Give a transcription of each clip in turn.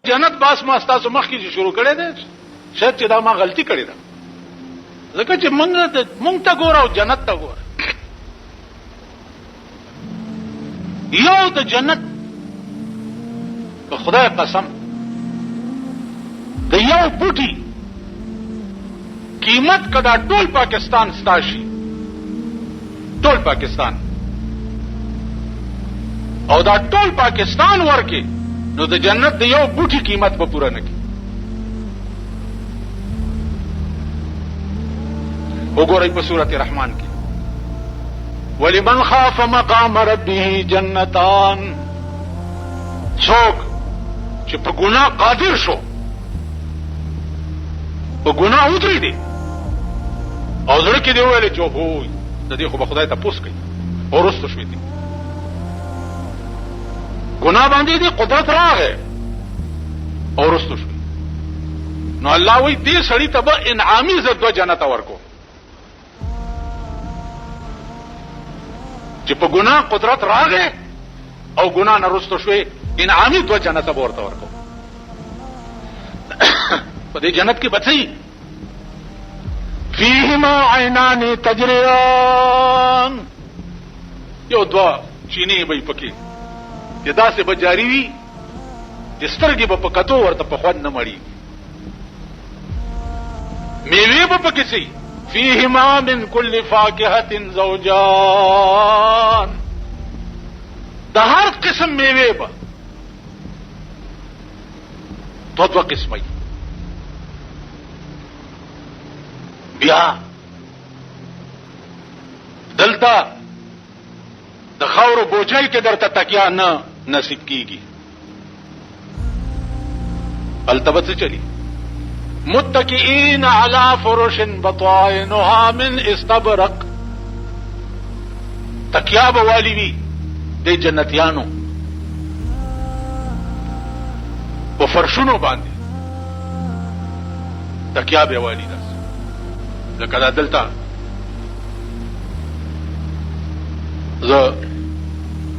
جنت باس ما تاسو مخکې شروع کړی دی شاید چې دا ما غلطي کړې ده ځکه چې مونږ ته ګوره او جنت ته ګوره یو د جنت په خدای قسم د یو بوټي قیمت کدا ټول پاکستان ستاشي ټول پاکستان او دا ټول پاکستان ورکه نو د جنت د یو بوټي قیمت به پوره نه کی وګورئ په سورۃ الرحمن کې ولمن خاف مقام ربه جنتان څوک چې په ګناه قادر شو په ګناه ودرې دي او زړه کې دی ویل چې هو د دې خو به خدای ته پوس کوي او رستو شوې دي ګناه باندې دي قدرت راغې او رستو شوې نو الله وی دې سړی ته به انعامي زد جنت ورکو چې په ګناه قدرت راغې او ګناه نه رستو شوې انعامي دو جنت به ورته ورکو په دې جنت کې بچي فیهما عینان تجریان یو دوا چینه به پکې چې داسې به جاری وي چې سترګې به په کتو ورته په خوند نه مړي میوې به پکې سي فیهما من کل فاکهة زوجان د هر قسم میوې به دو قسمه بیا دلته د خاورو بوجای کې درته تکیا نه نصیب کیږي التبت چلی متکئین علی فرش بطائنها من استبرق تکیا به والی وی د جنتیانو په فرشونو باندې تکیا به والی ده لکه دا دلته زه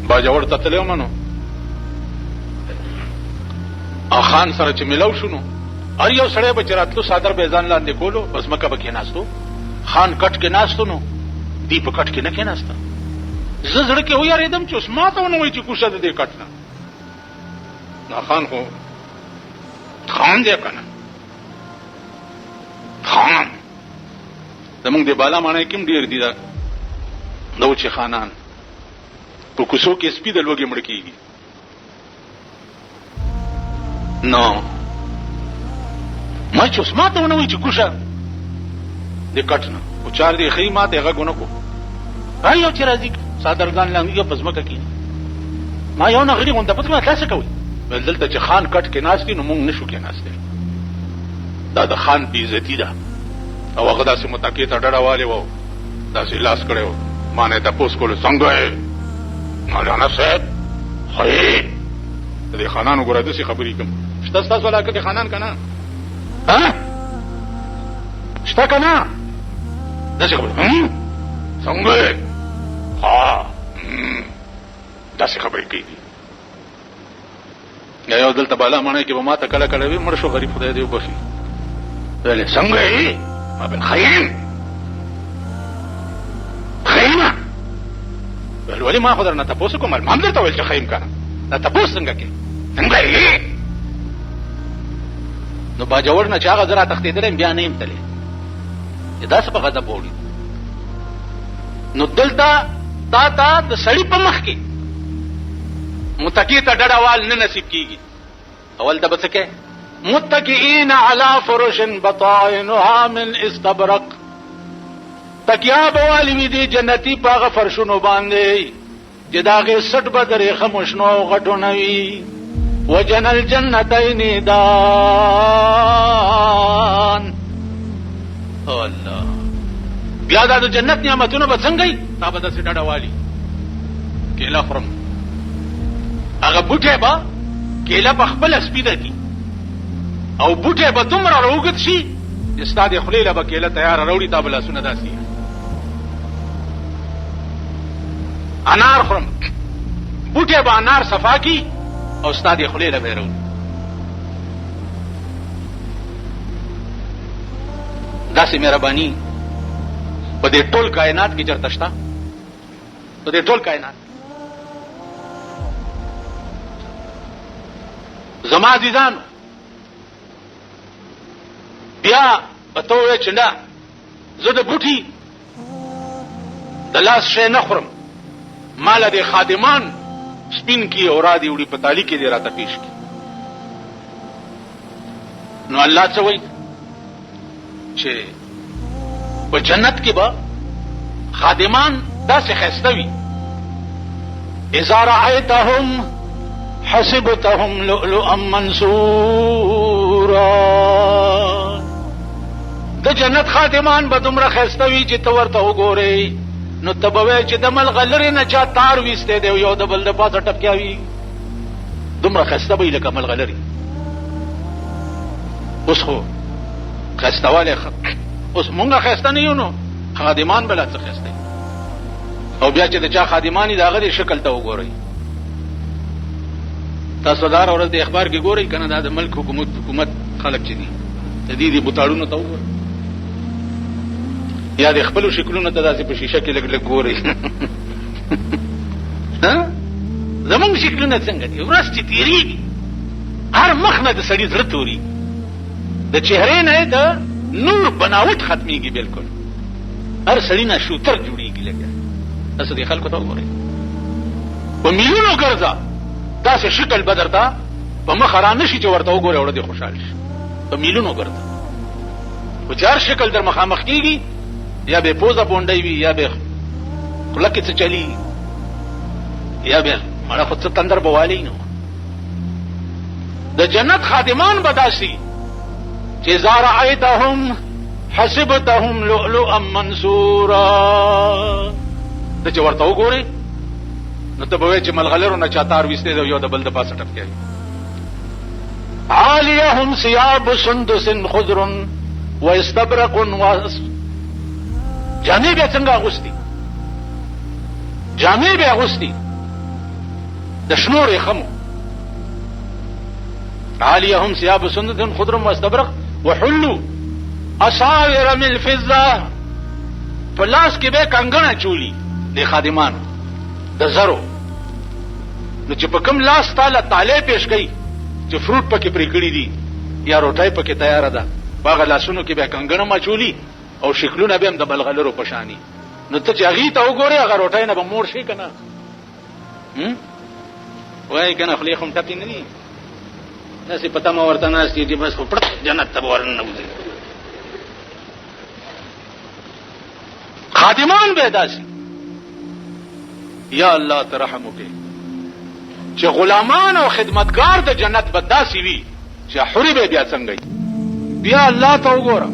باجوړ ته تللی وم نو خان سره چې ملاو شونو هر یو سړی به چې راتلو څادر به ځان لاندې کولو بس مکه به کېناستو خان کټ کې ناستو نو دی په کټ کې نه کېناسته زه زړه کې ویارېدم چې اوس ما ته ونه وایي چې کوشه د دې کټ نه خان خو خان دی که نه خان زمونږ د بالا ماڼۍ کې هم ډېر دي دا اوچې خانان په کوڅو کې سپي د لوږې مړه کېږي نو ما چې اوس ما ته ونه وایي چې کوشه د کټ نه خو چار دی ښایي ما ته غږ ونه کړو هر یو چې راځي څادرګان لاندې په ځمکه کښېني ما یو نه غړي غونډه پته تاسو کوئ ویل دلته چې خان کټ کې ناست دي نو موږ نه شو کېناستی دا د خان بې عزتي ده او هغه داسې متکې ته ډډه والې وو داسې لاس کړی وو ما نه یې تپوس کولو څنګه یې مولانا صاحب ښه د دې خانانو ګوره داسې خبرې کوم شته ستاسو علاقه کې خانان که نه شته که نه داسې خبرې څنګه یې داسې خبرې کوي یا یو دلته بالا ماڼۍ کې به ما ته کله کله وي مړ شو غریب خدای دې وبخي ویلې څنګه یې ما بل خیم خیمه ویل ولې ما خو درنه تپوس کوم ما هم درته ویل چې خیم که نه دا تپوس څنګه کې څنګه یې نو باجوړ نه چې هغه زه راتښتېدلی یم بیا نه یم تللی چې داسې په غضب وړي نو دلته تا ته د سړي په مخ کې متکی ته ډډوال نه نصیب کیږي اول د بڅکه متکئین علی فرش بطائنها من استبرق تکیا بوالی وی دی جنتی پاغه فرشونو باندې چې داغه سټ بدرې خموشنو غټونوي وجن الجنتین دان الله بیا دا د جنت نعمتونه به څنګه وي تا به داسې ډډوالي کیله خورم هغه بوټی به کیله په خپله سپیده کی او بوټی به دومره راوږد شي چې ستا د خولې له به کیله تیاره راوړي تا به لاسونه داسې انار خورم بوټی به انار صفا کی او ستا د خولې له به یې راوړي داسې مهرباني په دې ټول کائنات کې چرته شته؟ په دې ټول کائنات زما عزیزانو بیا پته وې چې نه زه د بوټي د لاس شی نه خورم، ماله د خادمان سپین کی او را دی وړي په تالی کې دی راته پیش کی. نو الله څه وایي چې په جنت کې به خادمان داسې ښایسته وي، اذا رأیتهم حسبتهم لؤلؤا منثورا. د جنت خادمان به دومره ښایسته وي چې ته ورته وګورې نو ته به وایې چې د ملغلرې نه چا تار ویستی دی یو د بل د پاسه ټپکیاوي، دومره ښایسته به وي لکه ملغلرې. اوس خو ښایستهوالی اوس مونږه ښایسته نه یو نو خادمان به لا څه ښایسته او بیا چې د چا خادمان د هغه د شکل ته وګورئ. تاسو دا ورځ د اخبار کې ګورئ که نه دا د ملک حکومت خلک چې دي د دې د بوتاړونو ته وګورئ یا د خپلو شکلونو ته داسې په شیشه کې لږ لږ ګورئ. زمونږ شکلونه څنګه دي؟ ورځ چې تېرېږي هر مخ نه د سړي زړه توري، د چهرې نه د نور بناوټ ختمېږي، بلکل هر سړي نه شوتر جوړېږي. لږه تاسو دې خلکو ته وګورئ، په میلیونو ګرځه داسې شکل به درته په مخه را نه شي چې ورته وګورې اوړه دې خوشحال شي. په میلیونو ګرځه خو چې هر شکل در مخامخ کېږي یا به پوزه بونډۍ وي یا به خوله کې څه چلي یا به مړه خو څه تندر به والی نه. د جنت خادمان به داسې چې اذا رأیتهم حسبتهم لؤلؤا منثورا. ته چې ورته وګورې نو ته به وایې چې ملغلرو نه چا تار ویستی دی یو د بل د پاسه ټپکیاوي. عالیهم ثياب سندس خضر واستبرق جامې بیا څنګه اغوستي؟ جامې بیا اغوستي د شنو ریخمو. عالیهم ثياب سندس خضر واستبرق وحلوا اساور من فضه. په لاس کې به کنګڼه چولی د خادمانو د زرو، نو چې په کوم لاس تاله تاله پیش کړي چې فروټ پکې پرې کړي دي یا روټۍ پکې تیاره ده، په هغه لاسونو کې به کنګڼه مچولي او شکلونه به هم د بلغلرو په شاني. نو ته چې هغې ته وګورې هغه روټۍ نه به موړ شي که نه؟ وایي که نه خولې خو م ټپې نه دي، داسې په تمه ورته ناست دي بس خو پړک جنت ته به ورننوځي. خادمان به داسې یا الله ته رحم وکړي چې غلامان او خدمتګار د جنت به داسې وي چې حورې به بیا څنګه بیا الله ته وګوره